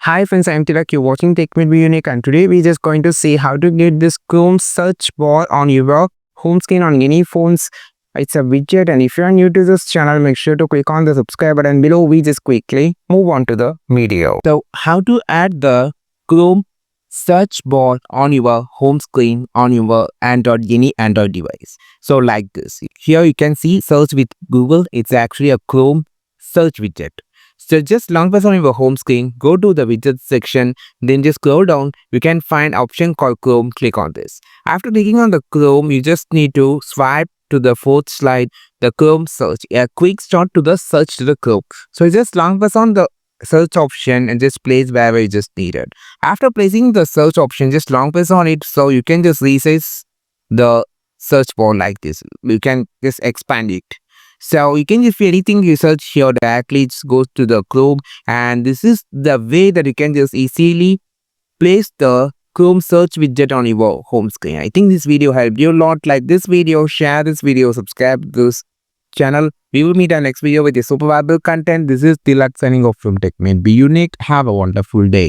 Hi friends, I'm Tilak, you're watching Be Unique, and today we're just going to see how to get this Chrome search bar on your home screen on any phones. It's a widget, and if you're new to this channel, make sure to click on the subscribe button below. We just quickly move on to the video. So how to add the Chrome search bar on your home screen on your any Android device. So like this. Here you can see search with Google. It's actually a Chrome search widget. So just long press on your home screen, go to the widget section, then just scroll down. You can find option called Chrome. Click on this. After clicking on the Chrome, you just need to swipe to the fourth slide, the Chrome search. A quick start to the search to the Chrome. So just long press on the search option and just place wherever you just need it. After placing the search option, just long press on it so you can just resize the search bar like this. You can just expand it. So you can just anything you search here directly, it goes to the Chrome, and this is the way that you can just easily place the Chrome search widget on your home screen. I think this video helped you a lot. Like this video, share this video, subscribe to this channel. We will meet our next video with a super valuable content. This is Tilak signing off from Be Unique. Have a wonderful day.